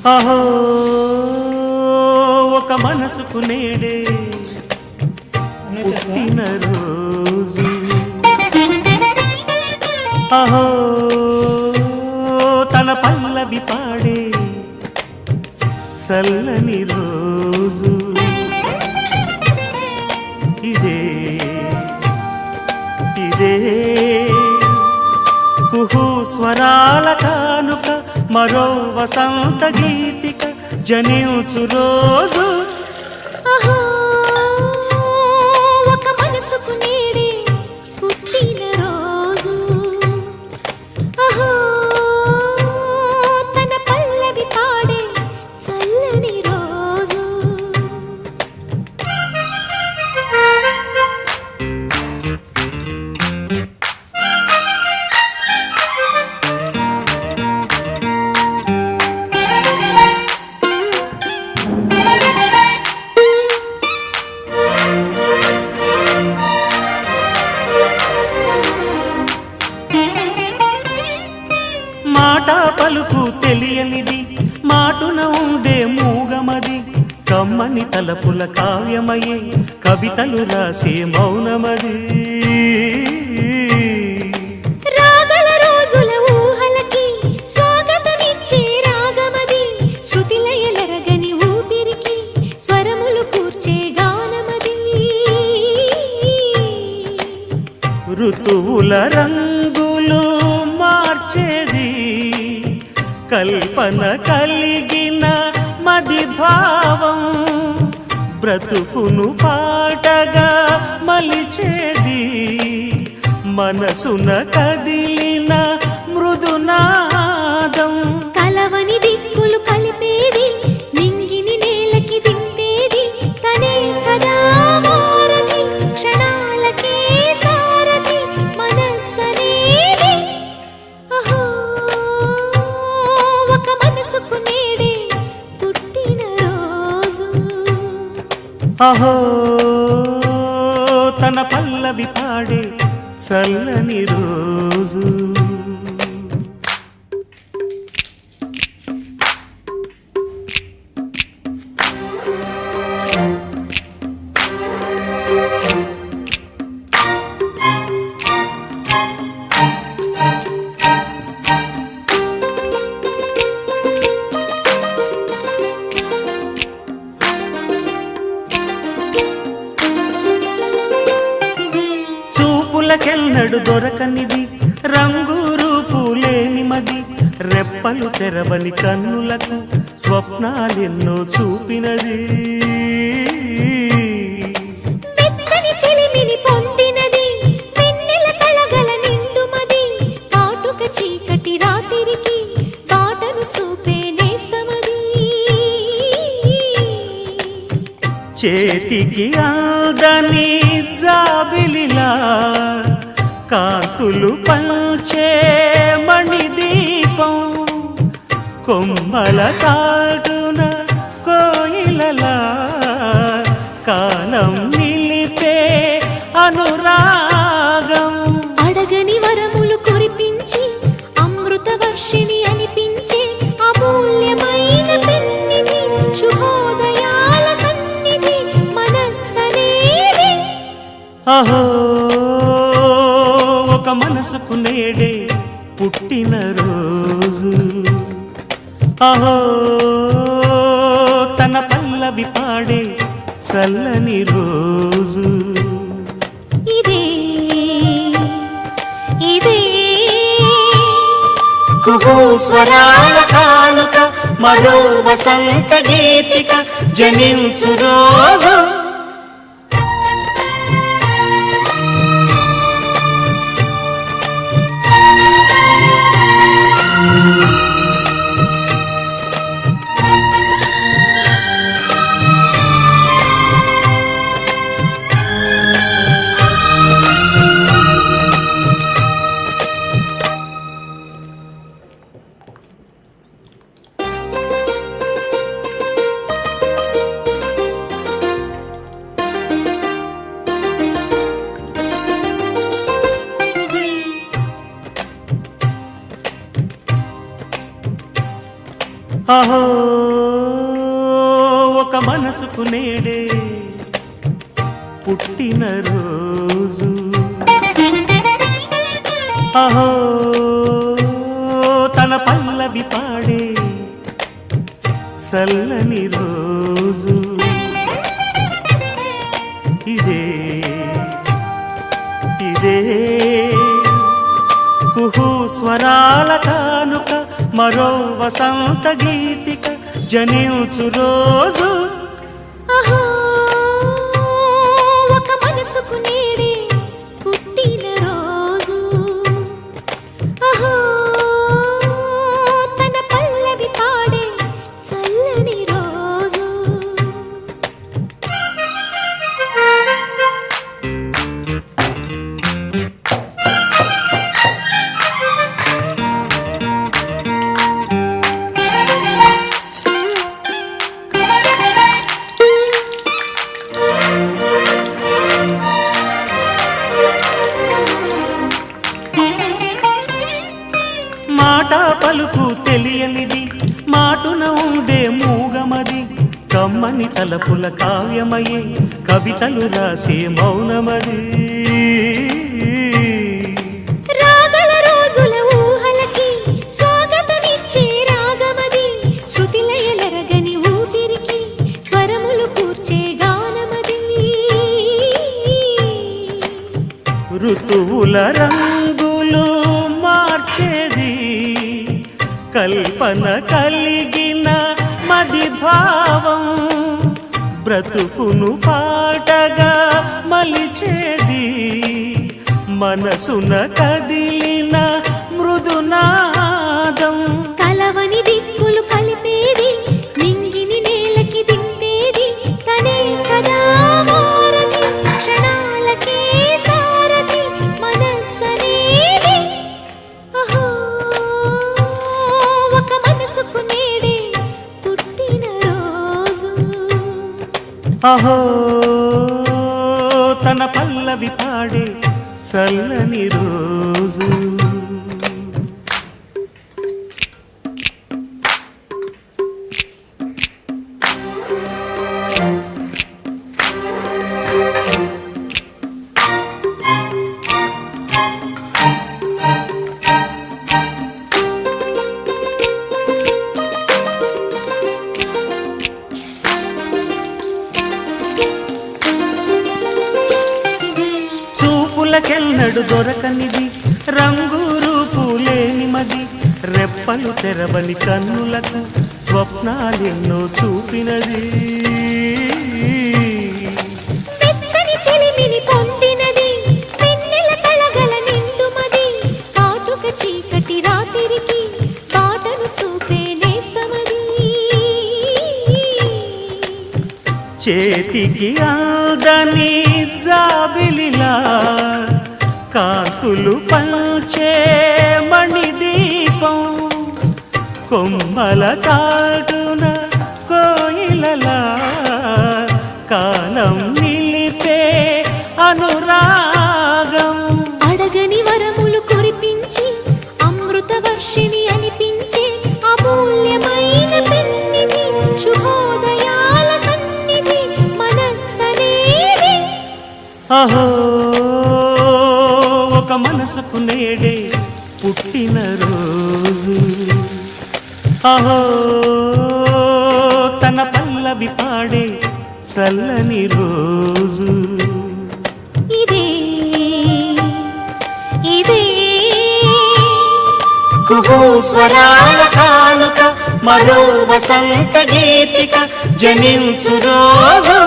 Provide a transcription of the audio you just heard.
అహో ఒక మనసుకు నేడే పుట్టినరోజు, అహో తన పల్లవి పాడే చల్లని రోజు, ఇదే ఇదే కుహు స్వరాల కానుక, మరో వసంత గీతిక జనించు రోజు. అహో ఒక మనసుకు నేడే పుట్టిన రోజు, అహో తన పల్లవి పాడే చల్లని రోజు. మాట పలుకు తెలియనిది, మాటున ఉండే మూగమది, కమ్మని తలపుల కావ్యమయే కవితలు రాసే మౌనమది. రాగల రోజుల ఊహలకి స్వాగతమిచ్చే రాగమది, శృతిలయలరగని ఊపిరికి స్వరములు కూర్చే గానమది. ఋతువుల రంగులు మార్చేది, కల్పన కలిగిన మది భావం, బ్రతుకును పాటగా మలిచేది, మనసున కదిలిన మృదునాదం. కలవని దిక్కులు కలిపేది, నింగిని నేలకి దింపేది, తనే కదా వారధి, క్షణాలకే సారథి మనస్సనేది. అహో ఒక మనసుకు నేడే పుట్టిన రోజు, అహో తన పల్లవి పాడే చల్లని రోజు. చూపులకెన్నడు దొరకనిది, రంగు రూపు లేని మది, రెప్పలు తెరవని కన్నులకు స్వప్నాలెన్నో చూపినది. వెచ్చని చెలిమిని పొందినది, వెన్నెల కళగల నిండుమది, కాటుక చీకటి రాత్రికి బాటను చూపే నేస్తమది. చేతికి ఆదని జాబిలిలా కాంతులు పంచే మణిదీపం, కొమ్మల చాటున కోయిలలా కాలం నిలిపే అనురాగం. అడగని వరములు కురిపించి అమృత వర్షిణి అనిపించే అమూల్యమైన పెన్నిధి, శుభోదయాల సన్నిధి మనస్సనేది. అహో ఒక మనసుకు నేడే పుట్టిన రోజు, అహో తన పల్లవి పాడే చల్లని రోజు, ఇదే ఇదే కుహు స్వరాల కానుక, మరో వసంత గీతిక జనించు రోజు. అహో ఒక మనసుకు నేడే పుట్టిన రోజు అహో తన పల్లవి పాడే చల్లని రోజు ఇదే ఇదే కుహు స్వరాల కానుక మరో వసంత గీతిక జనించు రోజు అహో ఒక మనసుకు నేడే పుట్టిన రోజు అహో తన పల్లవి పాడే చల్లని రోజు మాట పలుకు తెలియనిది మాటున ఉండే మూగమది కమ్మని తలపుల కావ్యమయే కవితలు రాసే మౌనమది రాగల రోజుల ఊహలకి స్వాగతమిచ్చే రాగమది శృతిలయలరగని ఊపిరికి స్వరములు కూర్చే గానమది ఋతువుల రంగులు మార్చేది కల్పన కలిగిన మది భావం బ్రతుకును పాటగా మలిచేది మనసున కదిలిన మృదునాదం కలవని దిక్కులు కలిపేది నింగిని నేలకి దింపేది తనే కదా వారధి క్షణాలకే సారథి మనస్సనేది అహో ఒక మనసుకు నేడే పుట్టిన రోజు అహో తన పల్లవి పాడే చల్లని రోజు చూపులకెన్నడు దొరకనిది రంగు రూపు లేని మది రెప్పలు తెరవని కన్నులకు స్వప్నాలెన్నో చూపినది వెచ్చని చిలిమిని పొందినది వెన్నెల కళగల నిండుమది కాటుక చీకటి రాత్రికి బాటను చూపే నేస్తమది చేతికి ఆదని జాబిలిలా కాంతులు పంచే మణిదీపం కొమ్మల చాటున కోయిలలా కాలం నిలిపే అనురాగం అడగని వరములు కురిపించి అమృత వర్షిణి అనిపించే అమూల్యమైన పెన్నిధి శుభోదయాల సన్నిధి మనస్సనేది అహో ఒక మనసుకు నేడే పుట్టిన రోజు అహో తన పల్లవి పాడే చల్లని రోజు ఇదే ఇదే కుహు స్వరాల కానుక మరో వసంత గీతిక జనించు రోజు